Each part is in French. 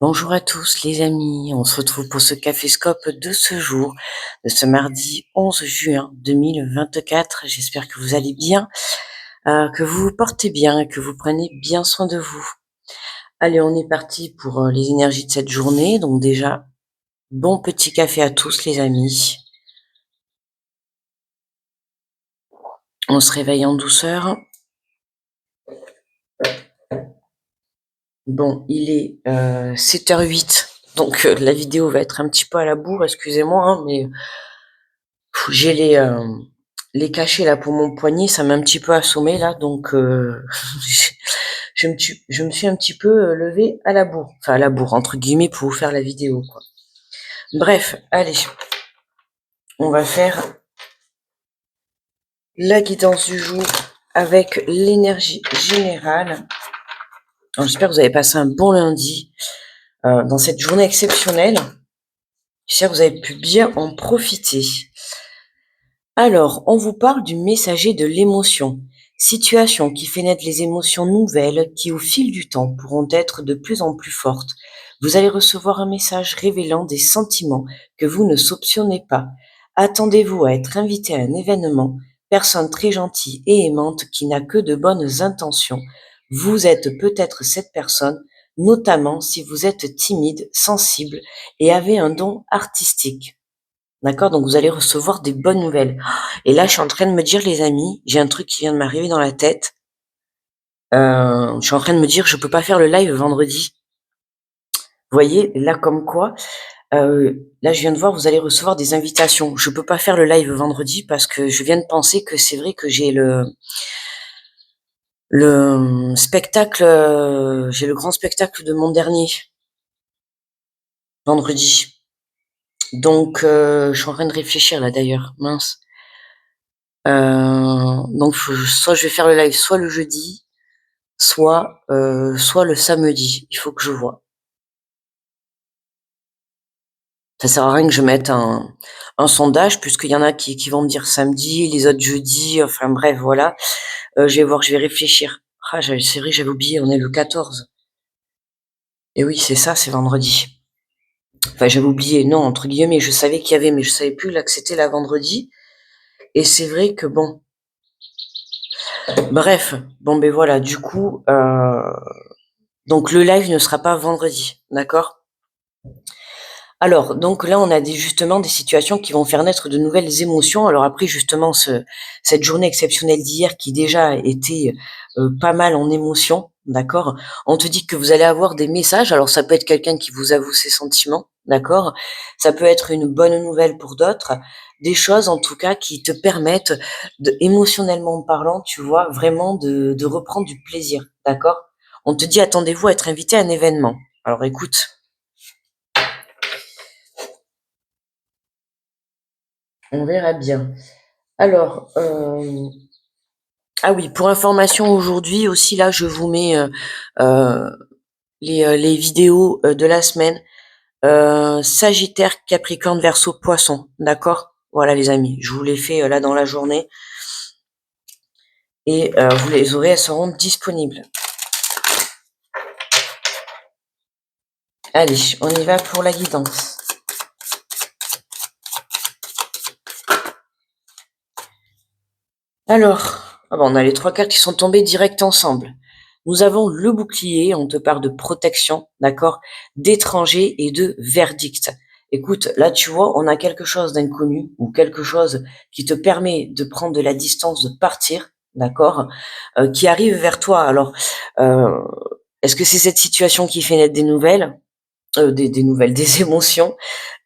Bonjour à tous les amis, on se retrouve pour ce Caféscope de ce jour, de ce mardi 11 juin 2024. J'espère que vous allez bien, que vous vous portez bien et que vous prenez bien soin de vous. Allez, on est parti pour les énergies de cette journée. Donc déjà, bon petit café à tous les amis. On se réveille en douceur. Bon, il est 7h08, donc la vidéo va être un petit peu à la bourre, excusez-moi, hein, mais j'ai les cachets là pour mon poignet, ça m'a un petit peu assommé là, donc je me suis un petit peu levée à la bourre, enfin à la bourre entre guillemets pour vous faire la vidéo quoi. Bref, allez, on va faire la guidance du jour avec l'énergie générale. J'espère que vous avez passé un bon lundi dans cette journée exceptionnelle. J'espère que vous avez pu bien en profiter. Alors, on vous parle du messager de l'émotion, situation qui fait naître les émotions nouvelles qui, au fil du temps, pourront être de plus en plus fortes. Vous allez recevoir un message révélant des sentiments que vous ne soupçonnez pas. Attendez-vous à être invité à un événement, personne très gentille et aimante qui n'a que de bonnes intentions. Vous êtes peut-être cette personne, notamment si vous êtes timide, sensible et avez un don artistique. D'accord? Donc vous allez recevoir des bonnes nouvelles. Et là, je suis en train de me dire, les amis, j'ai un truc qui vient de m'arriver dans la tête. Je suis en train de me dire, je peux pas faire le live vendredi. Vous voyez, là, comme quoi, là, je viens de voir, vous allez recevoir des invitations. Je peux pas faire le live vendredi parce que je viens de penser que c'est vrai que j'ai le spectacle, j'ai le grand spectacle de mon dernier vendredi. Donc, je suis en train de réfléchir là d'ailleurs, mince. Donc, soit je vais faire le live, soit le jeudi, soit le samedi. Il faut que je vois. Ça sert à rien que je mette un sondage, puisqu'il y en a qui vont me dire samedi, les autres jeudi, enfin bref, voilà. Je vais voir, je vais réfléchir. Ah, c'est vrai, j'avais oublié, on est le 14. Et oui, c'est ça, c'est vendredi. Enfin, j'avais oublié, non, entre guillemets, je savais qu'il y avait, mais je savais plus là que c'était la vendredi. Et c'est vrai que bon. Bref, bon ben voilà, du coup, donc le live ne sera pas vendredi, d'accord? Alors, donc là, on a justement des situations qui vont faire naître de nouvelles émotions. Alors après, justement, cette journée exceptionnelle d'hier qui déjà était pas mal en émotions, d'accord? On te dit que vous allez avoir des messages. Alors, ça peut être quelqu'un qui vous avoue ses sentiments, d'accord? Ça peut être une bonne nouvelle pour d'autres. Des choses, en tout cas, qui te permettent, émotionnellement parlant, tu vois, vraiment de reprendre du plaisir, d'accord? On te dit, attendez-vous à être invité à un événement. Alors, écoute. On verra bien. Alors, ah oui, pour information, aujourd'hui aussi, là, je vous mets euh, les vidéos de la semaine. Sagittaire, Capricorne, Verseau, Poisson. D'accord? Voilà, les amis. Je vous les fais là dans la journée. Et vous les aurez, elles seront disponibles. Allez, on y va pour la guidance. Alors, ah bon, on a les trois cartes qui sont tombées direct ensemble. Nous avons le bouclier, on te parle de protection, d'accord, d'étranger et de verdict. Écoute, là tu vois, on a quelque chose d'inconnu ou quelque chose qui te permet de prendre de la distance, de partir, d'accord, qui arrive vers toi. Alors, euh, est-ce que c'est cette situation qui fait naître des nouvelles, des nouvelles, des émotions?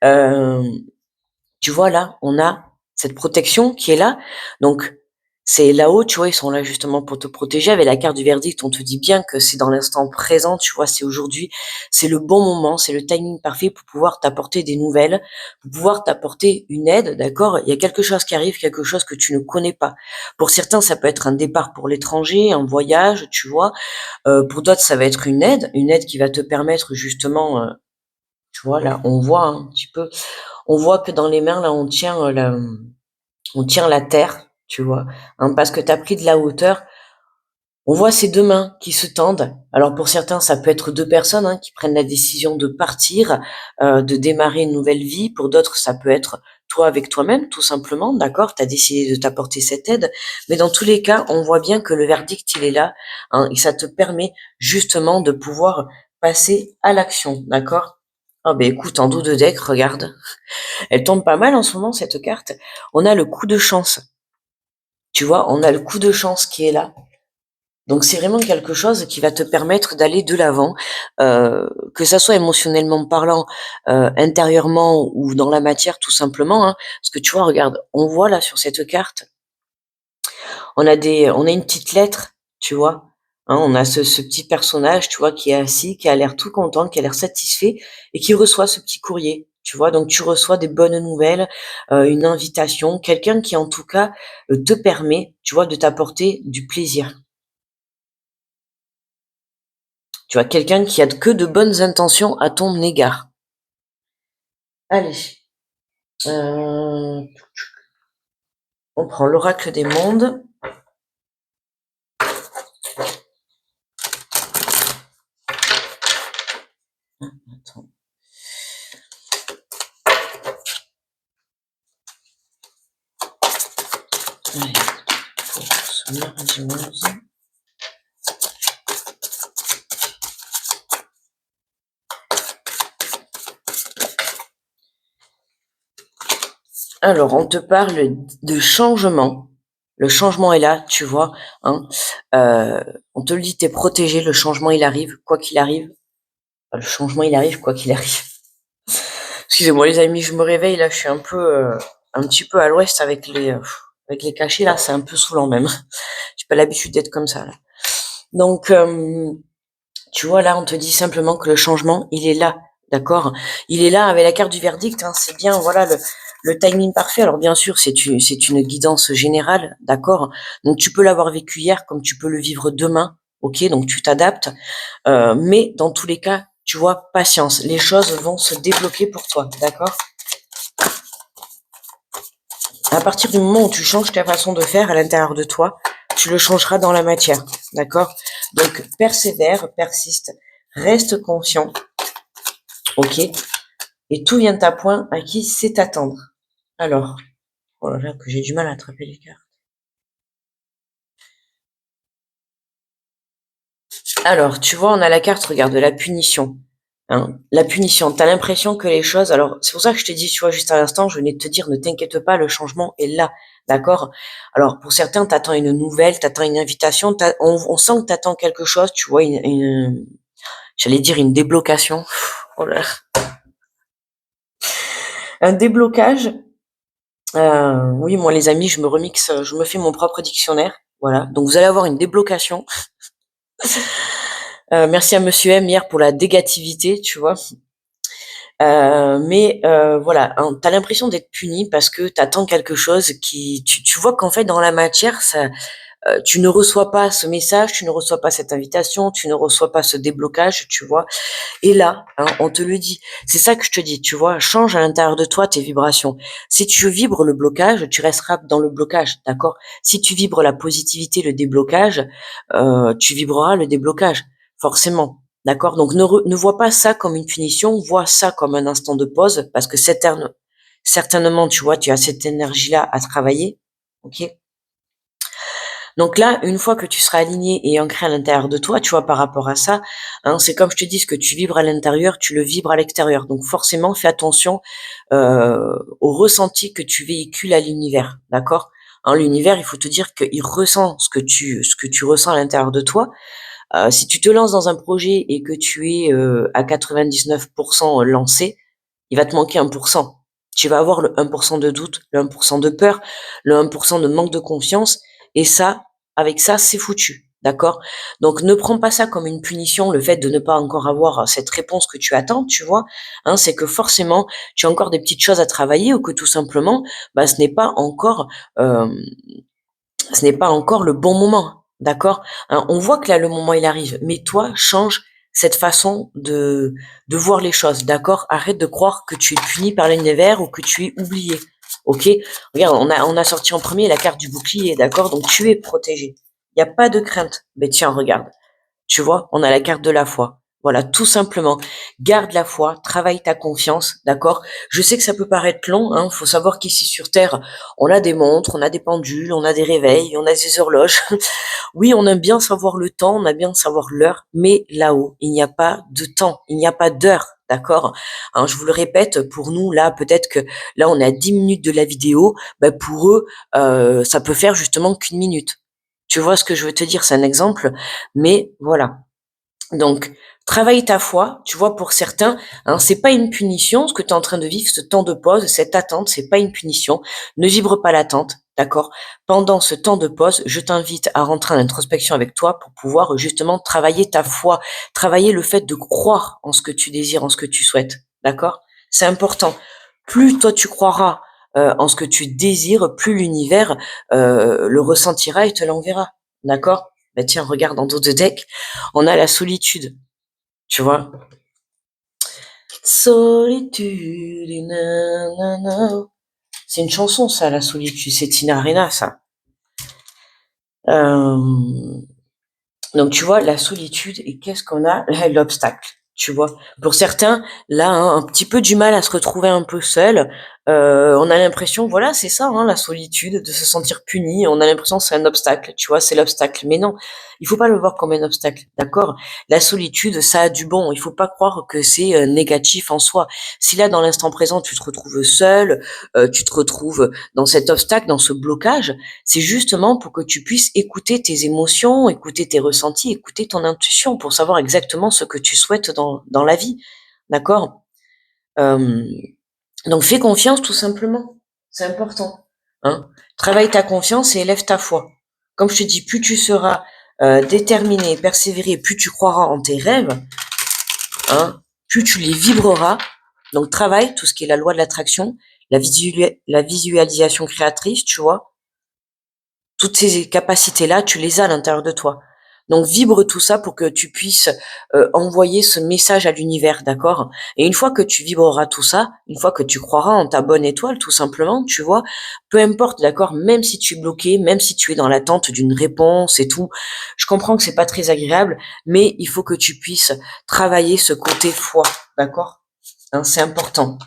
Euh, Tu vois, là, on a cette protection qui est là. Donc, c'est là-haut, tu vois, ils sont là justement pour te protéger. Avec la carte du verdict, on te dit bien que c'est dans l'instant présent, tu vois, c'est aujourd'hui, c'est le bon moment, c'est le timing parfait pour pouvoir t'apporter des nouvelles, pour pouvoir t'apporter une aide, d'accord? Il y a quelque chose qui arrive, quelque chose que tu ne connais pas. Pour certains, ça peut être un départ pour l'étranger, un voyage, tu vois. Pour d'autres, ça va être une aide qui va te permettre justement, tu vois, là, on voit un petit peu, on voit que dans les mains, là, on tient la terre, tu vois, hein, parce que tu as pris de la hauteur. On voit ces deux mains qui se tendent. Alors pour certains, ça peut être deux personnes hein, qui prennent la décision de partir, de démarrer une nouvelle vie. Pour d'autres, ça peut être toi avec toi-même, tout simplement, d'accord? Tu as décidé de t'apporter cette aide. Mais dans tous les cas, on voit bien que le verdict, il est là. Hein, et ça te permet justement de pouvoir passer à l'action, d'accord? Ah ben écoute, en dos de deck, regarde. Elle tombe pas mal en ce moment, cette carte. On a le coup de chance. Tu vois, on a le coup de chance qui est là. Donc c'est vraiment quelque chose qui va te permettre d'aller de l'avant, que ça soit émotionnellement parlant, intérieurement ou dans la matière tout simplement, hein. Parce que tu vois, regarde, on voit là sur cette carte, on a une petite lettre, tu vois? Hein, on a ce petit personnage, tu vois, qui est assis, qui a l'air tout content, qui a l'air satisfait et qui reçoit ce petit courrier, tu vois? Donc tu reçois des bonnes nouvelles, une invitation, quelqu'un qui en tout cas, te permet, tu vois, de t'apporter du plaisir. Tu vois, quelqu'un qui a que de bonnes intentions à ton égard. Allez, on prend l'oracle des mondes. Attends. Allez, pour ce mardi 11. Alors, on te parle de changement. Le changement est là, tu vois. Hein. On te le dit, t'es protégé. Le changement, il arrive, quoi qu'il arrive. Le changement, il arrive, quoi qu'il arrive. Excusez-moi, les amis, je me réveille. Là, je suis un petit peu à l'ouest avec les cachets. Là, c'est un peu saoulant même. J'ai pas l'habitude d'être comme ça. Là. Donc, tu vois, là, on te dit simplement que le changement, il est là, d'accord? Il est là avec la carte du verdict, hein, c'est bien, voilà, le timing parfait. Alors, bien sûr, c'est une guidance générale, d'accord? Donc, tu peux l'avoir vécu hier comme tu peux le vivre demain, ok? Donc, tu t'adaptes. Mais dans tous les cas, tu vois, patience. Les choses vont se débloquer pour toi, d'accord? À partir du moment où tu changes ta façon de faire à l'intérieur de toi, tu le changeras dans la matière, d'accord? Donc, persévère, persiste, reste conscient, ok? Et tout vient à point à qui sait attendre. Alors, oh là là, que j'ai du mal à attraper les cartes. Alors, tu vois, on a la carte, regarde, de la punition. Hein, la punition, t'as l'impression que les choses... Alors, c'est pour ça que je t'ai dit, tu vois, juste à l'instant, je venais de te dire, ne t'inquiète pas, le changement est là, d'accord? Alors, pour certains, t'attends une nouvelle, t'attends une invitation, on sent que t'attends quelque chose, tu vois, j'allais dire une déblocation. Oh là, un déblocage. Oui, moi, les amis, je me remixe, je me fais mon propre dictionnaire. Voilà. Donc, vous allez avoir une déblocation. Merci à Monsieur M hier pour la négativité, tu vois. Mais voilà, hein, tu as l'impression d'être puni parce que tu attends quelque chose qui tu vois qu'en fait dans la matière ça tu ne reçois pas ce message, tu ne reçois pas cette invitation, tu ne reçois pas ce déblocage, tu vois? Et là, hein, on te le dit. C'est ça que je te dis, tu vois? Change à l'intérieur de toi tes vibrations. Si tu vibres le blocage, tu resteras dans le blocage, d'accord? Si tu vibres la positivité, le déblocage, tu vibreras le déblocage, forcément. D'accord? Donc ne vois pas ça comme une punition, vois ça comme un instant de pause, parce que certainement, tu vois, tu as cette énergie-là à travailler. Ok? Donc là, une fois que tu seras aligné et ancré à l'intérieur de toi, tu vois, par rapport à ça, hein, c'est comme je te dis, ce que tu vibres à l'intérieur, tu le vibres à l'extérieur. Donc forcément, fais attention au ressenti que tu véhicules à l'univers, d'accord? Hein, l'univers, il faut te dire qu'il ressent ce que tu ressens à l'intérieur de toi. Si tu te lances dans un projet et que tu es à 99% lancé, il va te manquer 1%. Tu vas avoir le 1% de doute, le 1% de peur, le 1% de manque de confiance. Et ça, avec ça, c'est foutu. D'accord? Donc, ne prends pas ça comme une punition, le fait de ne pas encore avoir cette réponse que tu attends, tu vois. Hein, c'est que forcément, tu as encore des petites choses à travailler ou que tout simplement, bah, euh, ce n'est pas encore le bon moment, d'accord? Hein, on voit que là, le moment, il arrive, mais toi, change cette façon de voir les choses, d'accord? Arrête de croire que tu es puni par l'univers ou que tu es oublié, ok? Regarde, on a sorti en premier la carte du bouclier, d'accord? Donc tu es protégé, Il n'y a pas de crainte. Mais tiens, regarde. Tu vois, on a la carte de la foi. Voilà, tout simplement. Garde la foi, travaille ta confiance, d'accord? Je sais que ça peut paraître long, hein. Faut savoir qu'ici sur Terre, on a des montres, on a des pendules, on a des réveils, on a des horloges. Oui, on aime bien savoir le temps, on aime bien savoir l'heure, mais là-haut, il n'y a pas de temps, il n'y a pas d'heure, d'accord? Hein, je vous le répète, pour nous, là, peut-être que là, on est à 10 minutes de la vidéo, bah, pour eux, ça peut faire justement qu'une minute. Tu vois ce que je veux te dire? C'est un exemple, mais voilà. Donc, travaille ta foi, tu vois, pour certains, hein, c'est pas une punition, ce que tu es en train de vivre, ce temps de pause, cette attente, c'est pas une punition. Ne vibre pas l'attente, d'accord? Pendant ce temps de pause, je t'invite à rentrer en introspection avec toi pour pouvoir justement travailler ta foi, travailler le fait de croire en ce que tu désires, en ce que tu souhaites, d'accord? C'est important. Plus toi tu croiras en ce que tu désires, plus l'univers le ressentira et te l'enverra, d'accord? Ben tiens, regarde dans d'autres decks, on a la solitude, tu vois. Solitude, nanana. C'est une chanson, ça, la solitude. C'est Tina Arena, ça. Donc, tu vois, la solitude, et qu'est-ce qu'on a? L'obstacle, tu vois. Pour certains, là, hein, un petit peu du mal à se retrouver un peu seul. On a l'impression, voilà, c'est ça, hein, la solitude, de se sentir puni. On a l'impression que c'est un obstacle, tu vois, c'est l'obstacle. Mais non, il faut pas le voir comme un obstacle, d'accord? La solitude, ça a du bon. Il faut pas croire que c'est négatif en soi. Si là, dans l'instant présent, tu te retrouves seul, tu te retrouves dans cet obstacle, dans ce blocage, c'est justement pour que tu puisses écouter tes émotions, écouter tes ressentis, écouter ton intuition pour savoir exactement ce que tu souhaites dans la vie. D'accord? Euh, donc fais confiance tout simplement. C'est important. Hein. Travaille ta confiance et élève ta foi. Comme je te dis, plus tu seras déterminé, persévéré, plus tu croiras en tes rêves, hein, plus tu les vibreras. Donc travaille tout ce qui est la loi de l'attraction, la visualisation créatrice, tu vois. Toutes ces capacités-là, tu les as à l'intérieur de toi. Donc vibre tout ça pour que tu puisses envoyer ce message à l'univers, d'accord? Et une fois que tu vibreras tout ça, une fois que tu croiras en ta bonne étoile, tout simplement, tu vois, peu importe, d'accord, même si tu es bloqué, même si tu es dans l'attente d'une réponse et tout, je comprends que c'est pas très agréable, mais il faut que tu puisses travailler ce côté foi, d'accord? Hein, c'est important.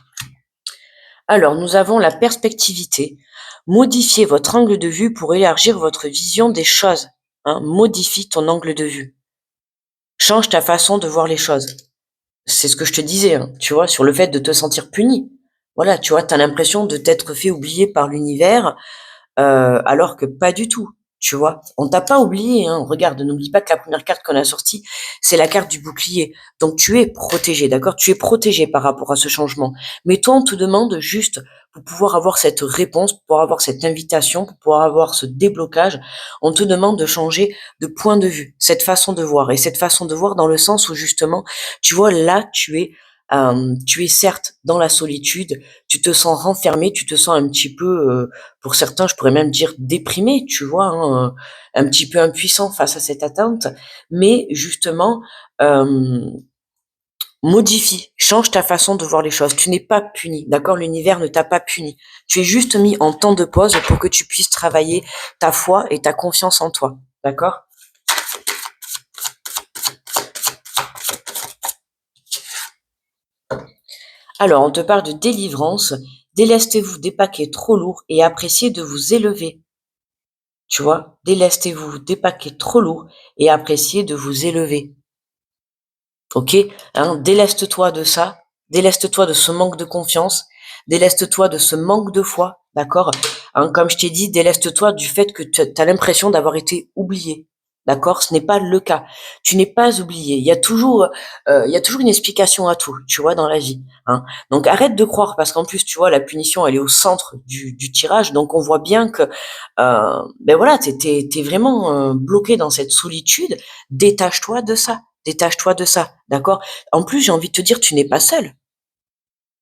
Alors, nous avons la perspectivité. Modifiez votre angle de vue pour élargir votre vision des choses. Hein, modifie ton angle de vue. Change ta façon de voir les choses. C'est ce que je te disais, hein, tu vois, sur le fait de te sentir puni. Voilà, tu vois, tu as l'impression de t'être fait oublier par l'univers, alors que pas du tout, tu vois. On t'a pas oublié, hein. Regarde, n'oublie pas que la première carte qu'on a sortie, c'est la carte du bouclier. Donc tu es protégé, d'accord? Tu es protégé par rapport à ce changement. Mais toi, on te demande juste, pour pouvoir avoir cette réponse, pour pouvoir avoir cette invitation, pour pouvoir avoir ce déblocage, on te demande de changer de point de vue, cette façon de voir. Et cette façon de voir dans le sens où justement, tu vois, là, tu es certes dans la solitude, tu te sens renfermé, tu te sens un petit peu, pour certains, je pourrais même dire déprimé, tu vois, hein, un petit peu impuissant face à cette atteinte. Mais justement, modifie, change ta façon de voir les choses. Tu n'es pas puni, d'accord? L'univers ne t'a pas puni. Tu es juste mis en temps de pause pour que tu puisses travailler ta foi et ta confiance en toi, d'accord? Alors, on te parle de délivrance. Délestez-vous des paquets trop lourds et appréciez de vous élever. Tu vois, délestez-vous des paquets trop lourds et appréciez de vous élever. Ok, hein, déleste-toi de ça, déleste-toi de ce manque de confiance, déleste-toi de ce manque de foi, d'accord? Hein, comme je t'ai dit, déleste-toi du fait que tu as l'impression d'avoir été oublié, d'accord? Ce n'est pas le cas. Tu n'es pas oublié. Il y a toujours une explication à tout, tu vois, dans la vie. Hein. Donc arrête de croire, parce qu'en plus, tu vois, la punition, elle est au centre du tirage, donc on voit bien que, ben voilà, t'es vraiment bloqué dans cette solitude. Détache-toi de ça. Détache-toi de ça, d'accord? En plus, j'ai envie de te dire, tu n'es pas seul,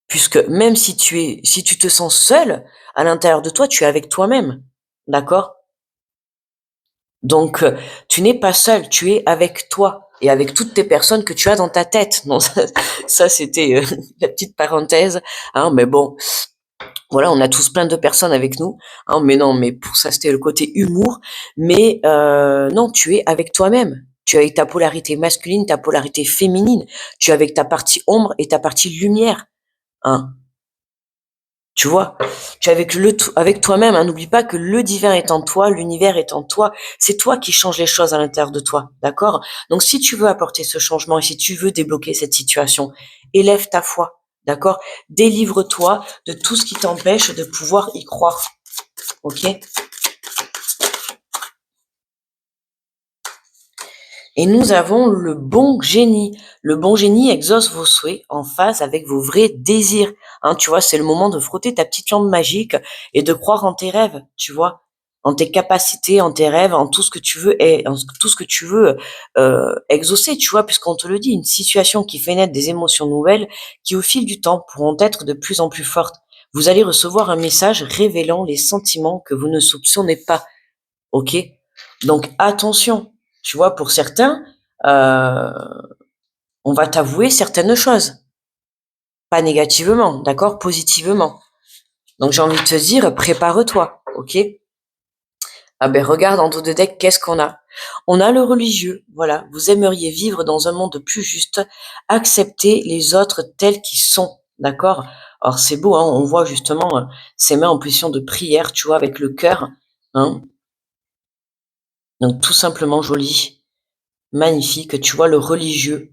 puisque même si tu te sens seul, à l'intérieur de toi, tu es avec toi-même, d'accord? Donc, tu n'es pas seul, tu es avec toi et avec toutes tes personnes que tu as dans ta tête. Non, ça c'était la petite parenthèse, hein, mais bon, Voilà, on a tous plein de personnes avec nous, hein, mais non, mais pour ça, c'était le côté humour. Mais non, tu es avec toi-même. Tu es avec ta polarité masculine, ta polarité féminine. Tu es avec ta partie ombre et ta partie lumière. Hein. Tu vois, tu es avec toi-même. Hein. N'oublie pas que le divin est en toi, l'univers est en toi. C'est toi qui changes les choses à l'intérieur de toi, d'accord? Donc, si tu veux apporter ce changement et si tu veux débloquer cette situation, élève ta foi, d'accord? Délivre-toi de tout ce qui t'empêche de pouvoir y croire, ok? Et nous avons le bon génie. Le bon génie exauce vos souhaits en phase avec vos vrais désirs. Hein, tu vois, c'est le moment de frotter ta petite lampe magique et de croire en tes rêves, tu vois, en tes capacités, en tes rêves, en tout ce que tu veux et en tout ce que tu veux exaucer, tu vois, puisqu'on te le dit, une situation qui fait naître des émotions nouvelles qui, au fil du temps, pourront être de plus en plus fortes. Vous allez recevoir un message révélant les sentiments que vous ne soupçonnez pas. Ok? Donc attention, tu vois, pour certains, euh, on va t'avouer certaines choses, pas négativement, d'accord, positivement. Donc j'ai envie de te dire, prépare-toi, ok? Ah ben regarde en dos de deck, qu'est-ce qu'on a? On a le religieux, voilà. Vous aimeriez vivre dans un monde plus juste, accepter les autres tels qu'ils sont, d'accord? Alors c'est beau, hein, on voit justement ces mains en position de prière, tu vois, avec le cœur, hein. Donc tout simplement joli. Magnifique, tu vois, le religieux,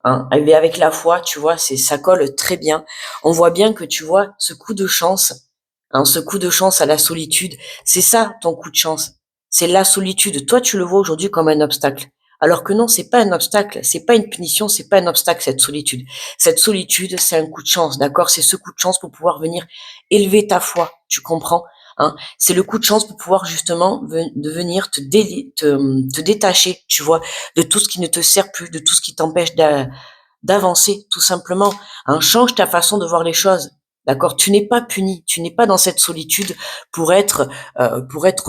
hein, et avec la foi, tu vois, ça colle très bien. On voit bien que tu vois ce coup de chance, hein, ce coup de chance à la solitude, c'est ça ton coup de chance. C'est la solitude. Toi, tu le vois aujourd'hui comme un obstacle. Alors que non, c'est pas un obstacle, c'est pas une punition, c'est pas un obstacle, cette solitude. Cette solitude, c'est un coup de chance, d'accord? C'est ce coup de chance pour pouvoir venir élever ta foi, tu comprends? Hein, c'est le coup de chance pour pouvoir justement de venir te détacher, tu vois, de tout ce qui ne te sert plus, de tout ce qui t'empêche d'avancer, tout simplement. Hein, change ta façon de voir les choses. D'accord? Tu n'es pas puni, tu n'es pas dans cette solitude pour être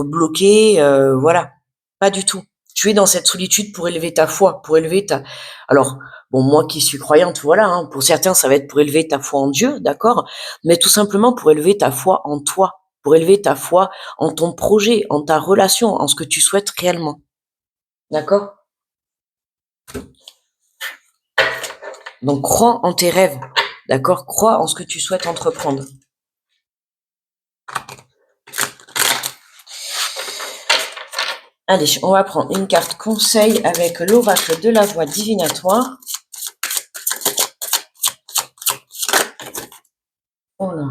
bloqué, voilà. Pas du tout. Tu es dans cette solitude pour élever ta foi, pour élever ta. Alors, bon, moi qui suis croyante, voilà. Hein, pour certains, ça va être pour élever ta foi en Dieu, d'accord? Mais tout simplement pour élever ta foi en toi, pour élever ta foi en ton projet, en ta relation, en ce que tu souhaites réellement. D'accord? Donc, crois en tes rêves. D'accord? Crois en ce que tu souhaites entreprendre. Allez, on va prendre une carte conseil avec l'oracle de la voix divinatoire. Voilà.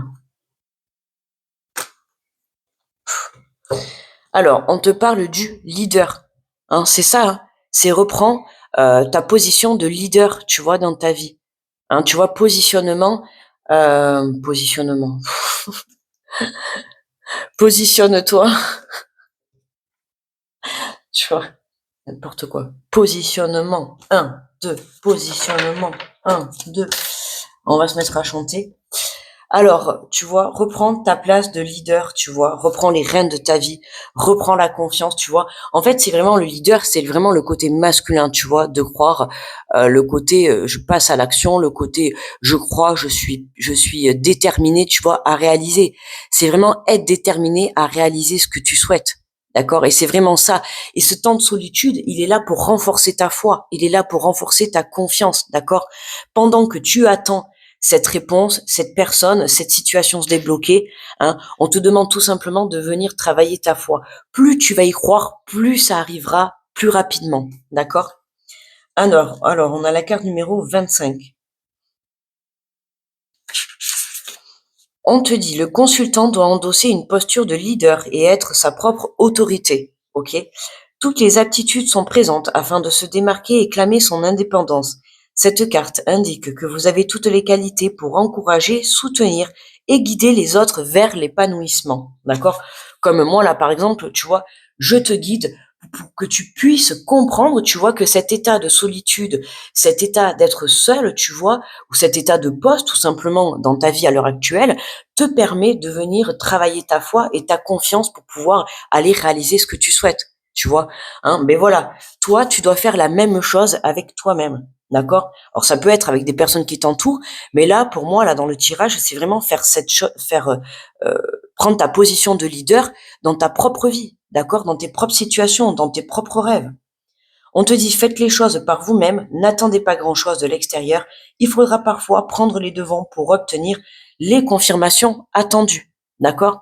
Alors, on te parle du leader. Hein, c'est ça. Hein, c'est reprends ta position de leader, tu vois, dans ta vie. Hein, tu vois, positionnement. Positionnement. Positionne-toi. Tu vois, n'importe quoi. Positionnement. 1, 2. Positionnement. 1, 2. On va se mettre à chanter. Alors, tu vois, reprends ta place de leader, tu vois, reprends les rênes de ta vie, reprends la confiance, tu vois. En fait, c'est vraiment le leader, c'est vraiment le côté masculin, tu vois, de croire, le côté je passe à l'action, le côté je crois, je suis déterminé, tu vois, à réaliser. C'est vraiment être déterminé à réaliser ce que tu souhaites. D'accord? Et c'est vraiment ça. Et ce temps de solitude, il est là pour renforcer ta foi. Il est là pour renforcer ta confiance. D'accord? Pendant que tu attends cette réponse, cette personne, cette situation se débloquer, hein, on te demande tout simplement de venir travailler ta foi. Plus tu vas y croire, plus ça arrivera plus rapidement. D'accord? Alors, on a la carte numéro 25. On te dit, le consultant doit endosser une posture de leader et être sa propre autorité. Ok? Toutes les aptitudes sont présentes afin de se démarquer et clamer son indépendance. Cette carte indique que vous avez toutes les qualités pour encourager, soutenir et guider les autres vers l'épanouissement. D'accord? Comme moi, là, par exemple, tu vois, je te guide pour que tu puisses comprendre, tu vois, que cet état de solitude, cet état d'être seul, tu vois, ou cet état de poste, tout simplement, dans ta vie à l'heure actuelle, te permet de venir travailler ta foi et ta confiance pour pouvoir aller réaliser ce que tu souhaites. tu vois, hein. Mais voilà, toi, tu dois faire la même chose avec toi-même, d'accord? Alors ça peut être avec des personnes qui t'entourent, mais là, pour moi, là, dans le tirage, c'est vraiment faire prendre ta position de leader dans ta propre vie, d'accord? Dans tes propres situations, dans tes propres rêves. On te dit faites les choses par vous-même, n'attendez pas grand-chose de l'extérieur. Il faudra parfois prendre les devants pour obtenir les confirmations attendues, d'accord?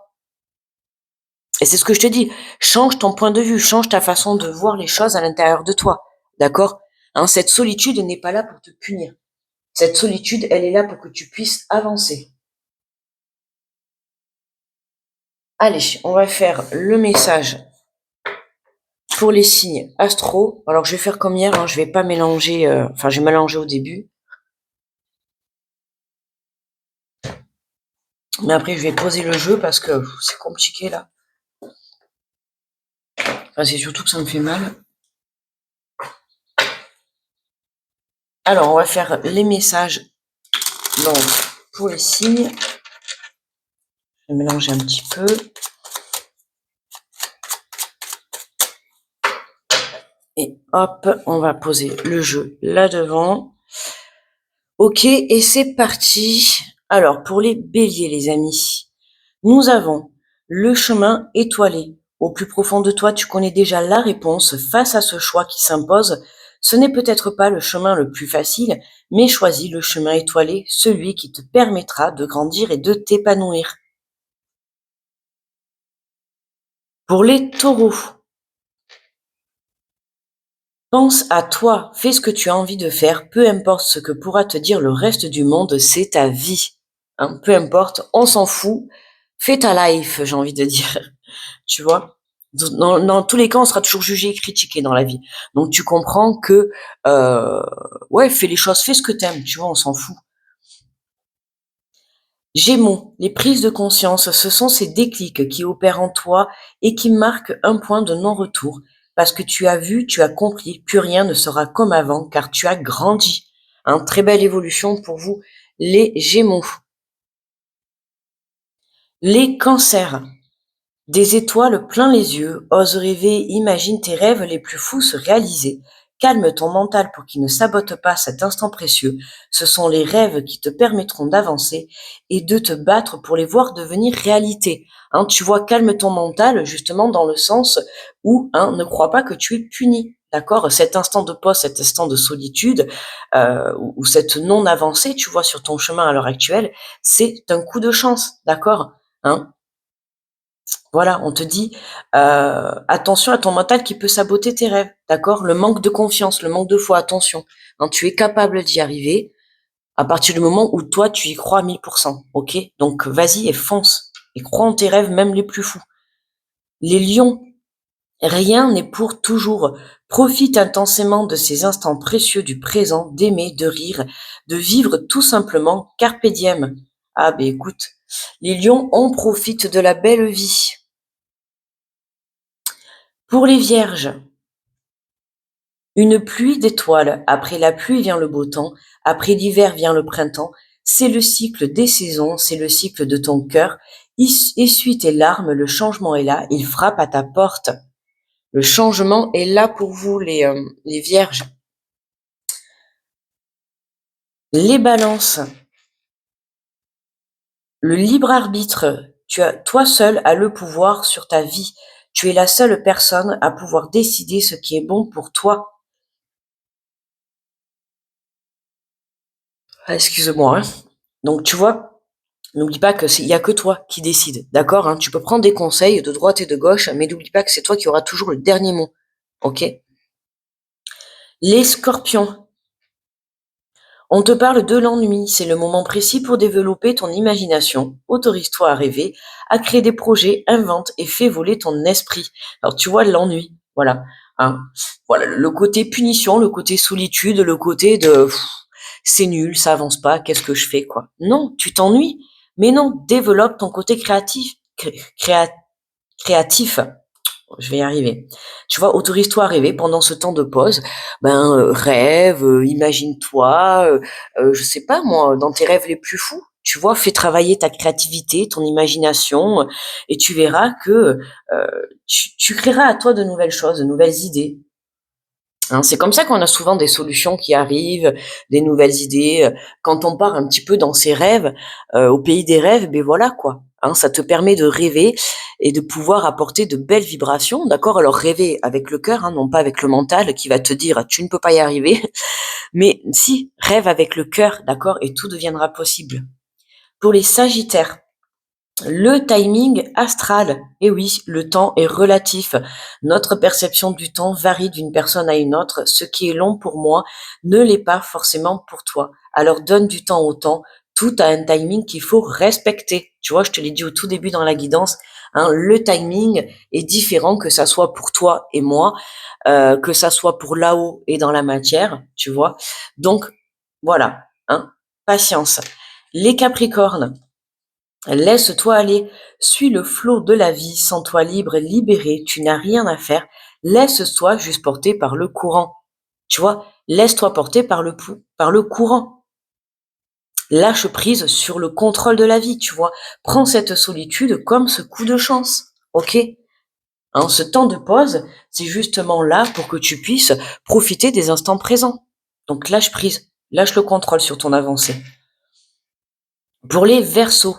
Et c'est ce que je te dis, change ton point de vue, change ta façon de voir les choses à l'intérieur de toi, d'accord? Hein, cette solitude n'est pas là pour te punir. Cette solitude, elle est là pour que tu puisses avancer. Allez, on va faire le message pour les signes astro. Alors, je vais faire comme hier, hein, je vais pas mélanger, enfin, j'ai mélangé au début. Mais après, je vais poser le jeu parce que c'est compliqué, là. Enfin, c'est surtout que ça me fait mal. Alors, on va faire les messages donc, pour les signes. Je vais mélanger un petit peu. Et hop, on va poser le jeu là devant. Ok, et c'est parti. Alors, pour les béliers, les amis, nous avons le chemin étoilé. Au plus profond de toi, tu connais déjà la réponse face à ce choix qui s'impose. Ce n'est peut-être pas le chemin le plus facile, mais choisis le chemin étoilé, celui qui te permettra de grandir et de t'épanouir. Pour les taureaux, pense à toi, fais ce que tu as envie de faire, peu importe ce que pourra te dire le reste du monde, c'est ta vie. Hein, peu importe, on s'en fout, fais ta life, j'ai envie de dire, tu vois. Dans tous les cas, on sera toujours jugé et critiqué dans la vie. Donc tu comprends que, ouais, fais les choses, fais ce que t'aimes, tu vois, on s'en fout. Gémeaux, les prises de conscience, ce sont ces déclics qui opèrent en toi et qui marquent un point de non-retour. Parce que tu as vu, tu as compris, plus rien ne sera comme avant, car tu as grandi. Hein, très belle évolution pour vous, les Gémeaux. Les Cancers, des étoiles plein les yeux, ose rêver, imagine tes rêves les plus fous se réaliser. Calme ton mental pour qu'il ne sabote pas cet instant précieux. Ce sont les rêves qui te permettront d'avancer et de te battre pour les voir devenir réalité. Hein, tu vois, calme ton mental justement dans le sens où ne crois pas que tu es puni. D'accord? Cet instant de pause, cet instant de solitude ou cette non-avancée, tu vois, sur ton chemin à l'heure actuelle, c'est un coup de chance. D'accord? Hein? Voilà, on te dit attention à ton mental qui peut saboter tes rêves, d'accord? Le manque de confiance, le manque de foi, attention. Hein, tu es capable d'y arriver à partir du moment où toi, tu y crois à 1000%, ok? Donc, vas-y et fonce. Et crois en tes rêves, même les plus fous. Les lions, rien n'est pour toujours. Profite intensément de ces instants précieux du présent, d'aimer, de rire, de vivre tout simplement carpe diem. Ah ben écoute, les lions, on profite de la belle vie. Pour les vierges, une pluie d'étoiles, après la pluie vient le beau temps, après l'hiver vient le printemps, c'est le cycle des saisons, c'est le cycle de ton cœur. Essuie tes larmes, le changement est là, il frappe à ta porte. Le changement est là pour vous, les vierges. Les balances, le libre arbitre, toi seul as le pouvoir sur ta vie. Tu es la seule personne à pouvoir décider ce qui est bon pour toi. Ah, excuse-moi, hein. Donc tu vois, n'oublie pas il y a que toi qui décide, d'accord, hein. Tu peux prendre des conseils de droite et de gauche, mais n'oublie pas que c'est toi qui auras toujours le dernier mot, ok? Les scorpions, on te parle de l'ennui, c'est le moment précis pour développer ton imagination. Autorise-toi à rêver, à créer des projets, invente et fais voler ton esprit. Alors tu vois l'ennui, voilà, hein. Voilà, le côté punition, le côté solitude, le côté de c'est nul, ça avance pas, qu'est-ce que je fais quoi? Non, tu t'ennuies, mais non, développe ton côté créatif, créatif. Je vais y arriver. Tu vois, autorise-toi à rêver pendant ce temps de pause. Rêve, imagine-toi, je sais pas moi, dans tes rêves les plus fous, tu tu vois? Fais travailler ta créativité, ton imagination, et tu verras que, tu créeras à toi de nouvelles choses, de nouvelles idées. Hein, c'est comme ça qu'on a souvent des solutions qui arrivent, des nouvelles idées, quand on part un petit peu dans ses rêves, au pays des rêves, beh, voilà quoi, hein. Ça te permet de rêver et de pouvoir apporter de belles vibrations, d'accord? Alors rêver avec le cœur, hein, non pas avec le mental qui va te dire: «Tu ne peux pas y arriver», mais si, rêve avec le cœur, d'accord? Et tout deviendra possible. Pour les sagittaires, le timing astral. Eh oui, le temps est relatif. Notre perception du temps varie d'une personne à une autre. Ce qui est long pour moi ne l'est pas forcément pour toi. Alors donne du temps au temps. Tout a un timing qu'il faut respecter. Tu vois, je te l'ai dit au tout début dans la guidance, hein, le timing est différent, que ça soit pour toi et moi, que ça soit pour là-haut et dans la matière, tu vois. Donc voilà, hein, patience. Les Capricornes, laisse-toi aller, suis le flot de la vie, sens-toi libre et libéré, tu n'as rien à faire, laisse-toi juste porter par le courant. Tu vois, laisse-toi porter par le courant. Lâche prise sur le contrôle de la vie, tu vois. Prends cette solitude comme ce coup de chance, ok? Hein, ce temps de pause, c'est justement là pour que tu puisses profiter des instants présents. Donc lâche prise, lâche le contrôle sur ton avancée. Pour les Verseaux,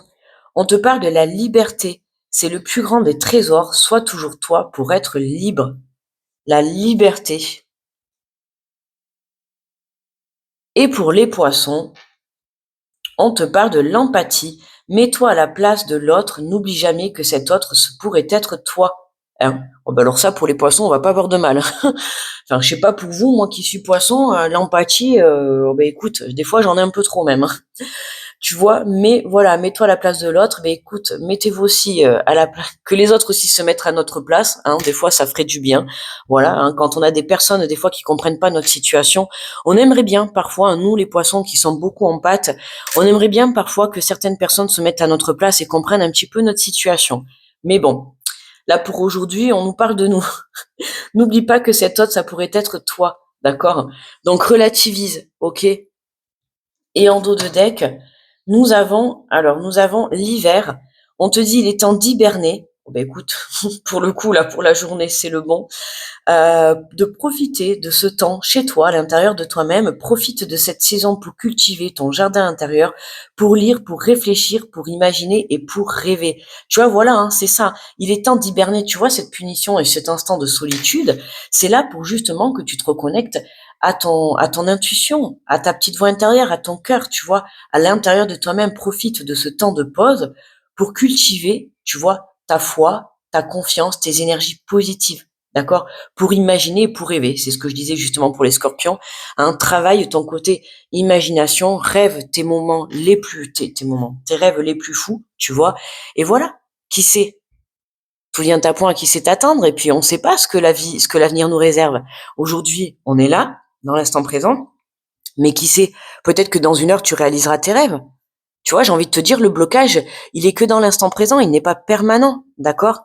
on te parle de la liberté. C'est le plus grand des trésors. Sois toujours toi pour être libre. La liberté. Et pour les Poissons, on te parle de l'empathie. Mets-toi à la place de l'autre. N'oublie jamais que cet autre pourrait être toi. Hein. Oh ben alors ça, pour les Poissons, on va pas avoir de mal. Enfin, je sais pas pour vous, moi qui suis Poisson, l'empathie, oh ben écoute, des fois j'en ai un peu trop même. Hein. Tu vois? Mais voilà, mets-toi à la place de l'autre. Mais écoute, mettez-vous aussi à la place, que les autres aussi se mettent à notre place. Hein, des fois, ça ferait du bien. Voilà, hein, quand on a des personnes, des fois, qui comprennent pas notre situation, on aimerait bien, parfois, nous, les poissons qui sont beaucoup en pâte, on aimerait bien parfois que certaines personnes se mettent à notre place et comprennent un petit peu notre situation. Mais bon, là, pour aujourd'hui, on nous parle de nous. N'oublie pas que cet autre, ça pourrait être toi. D'accord? Donc, relativise, ok? Et en dos de deck, nous avons l'hiver. On te dit, il est temps d'hiberner. Oh, ben écoute, pour le coup, là, pour la journée, c'est le bon. De profiter de ce temps chez toi, à l'intérieur de toi-même. Profite de cette saison pour cultiver ton jardin intérieur, pour lire, pour réfléchir, pour imaginer et pour rêver. Tu vois, voilà, hein, c'est ça. Il est temps d'hiberner. Tu vois, cette punition et cet instant de solitude, c'est là pour justement que tu te reconnectes à ton intuition, à ta petite voix intérieure, à ton cœur, tu vois, à l'intérieur de toi-même. Profite de ce temps de pause pour cultiver, tu vois, ta foi, ta confiance, tes énergies positives. D'accord? Pour imaginer et pour rêver. C'est ce que je disais justement pour les scorpions. Un travail ton côté imagination, rêve tes moments les plus, tes rêves les plus fous, tu vois. Et voilà. Qui sait? Tout vient à point, qui sait t'attendre. Et puis, on ne sait pas ce que l'avenir nous réserve. Aujourd'hui, on est là, dans l'instant présent. Mais qui sait? Peut-être que dans une heure, tu réaliseras tes rêves. Tu vois, j'ai envie de te dire, le blocage, il est que dans l'instant présent. Il n'est pas permanent. D'accord?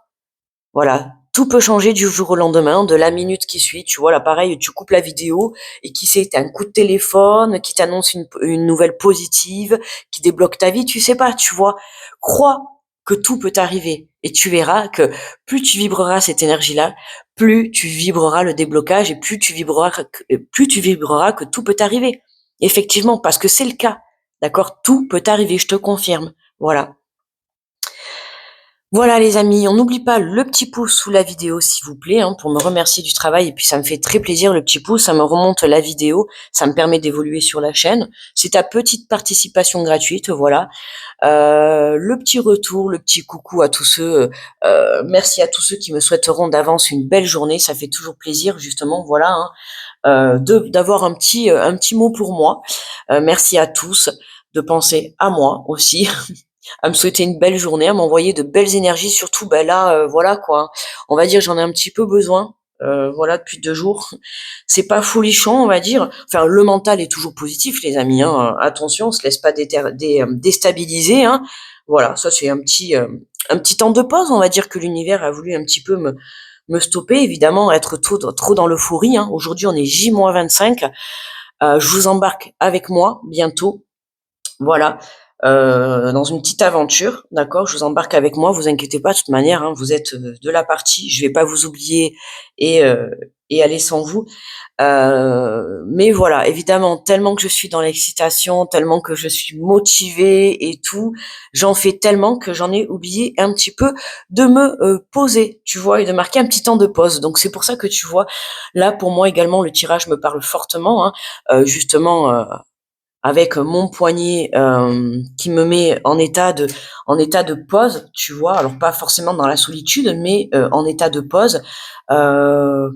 Voilà, tout peut changer du jour au lendemain, de la minute qui suit. Tu vois, là, pareil, tu coupes la vidéo et qui sait, t'as un coup de téléphone qui t'annonce une nouvelle positive, qui débloque ta vie, tu sais pas, tu vois. Crois que tout peut arriver et tu verras que plus tu vibreras cette énergie-là, plus tu vibreras le déblocage et plus tu vibreras que tout peut arriver. Effectivement, parce que c'est le cas. D'accord? Tout peut arriver, je te confirme. Voilà. Voilà les amis, on n'oublie pas le petit pouce sous la vidéo s'il vous plaît, hein, pour me remercier du travail et puis ça me fait très plaisir le petit pouce, ça me remonte la vidéo, ça me permet d'évoluer sur la chaîne. C'est ta petite participation gratuite, voilà. Le petit retour, le petit coucou à tous ceux, merci à tous ceux qui me souhaiteront d'avance une belle journée, ça fait toujours plaisir justement, voilà, hein, d'avoir un petit mot pour moi. Merci à tous de penser à moi aussi. À me souhaiter une belle journée, à m'envoyer de belles énergies, surtout ben là, voilà quoi. On va dire j'en ai un petit peu besoin, voilà depuis 2 jours. C'est pas folichon, on va dire. Enfin, le mental est toujours positif, les amis. Hein. Attention, on se laisse pas déstabiliser. Hein. Voilà, ça c'est un petit temps de pause, on va dire que l'univers a voulu un petit peu me stopper, évidemment, être trop dans l'euphorie. Hein. Aujourd'hui, on est J-25. Je vous embarque avec moi bientôt. Voilà. dans une petite aventure, d'accord? Je vous embarque avec moi, vous inquiétez pas, de toute manière, hein, vous êtes de la partie, je vais pas vous oublier et, euh, et aller sans vous. Mais voilà, évidemment, tellement que je suis dans l'excitation, tellement que je suis motivée et tout, j'en fais tellement que j'en ai oublié un petit peu de me poser, tu vois, et de marquer un petit temps de pause. Donc c'est pour ça que tu vois, là pour moi également, le tirage me parle fortement, hein, justement. Avec mon poignet qui me met en état de pause, tu vois, alors pas forcément dans la solitude, mais en état de pause. Euh,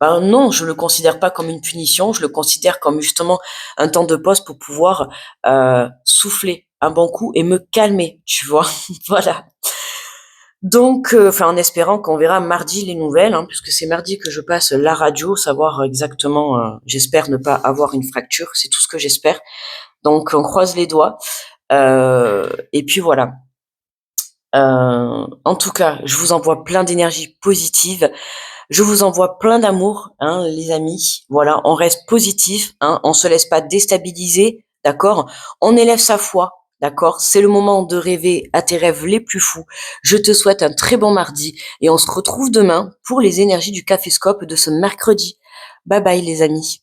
ben non, je le considère pas comme une punition, je le considère comme justement un temps de pause pour pouvoir souffler un bon coup et me calmer, tu vois. Voilà. Donc, enfin, en espérant qu'on verra mardi les nouvelles, hein, puisque c'est mardi que je passe la radio, savoir exactement, j'espère ne pas avoir une fracture, c'est tout ce que j'espère. Donc, on croise les doigts. Et puis voilà. En tout cas, je vous envoie plein d'énergie positive. Je vous envoie plein d'amour, hein, les amis. Voilà, on reste positif, hein, on se laisse pas déstabiliser, d'accord? On élève sa foi, d'accord? C'est le moment de rêver à tes rêves les plus fous. Je te souhaite un très bon mardi et on se retrouve demain pour les énergies du Caféscope de ce mercredi. Bye bye les amis.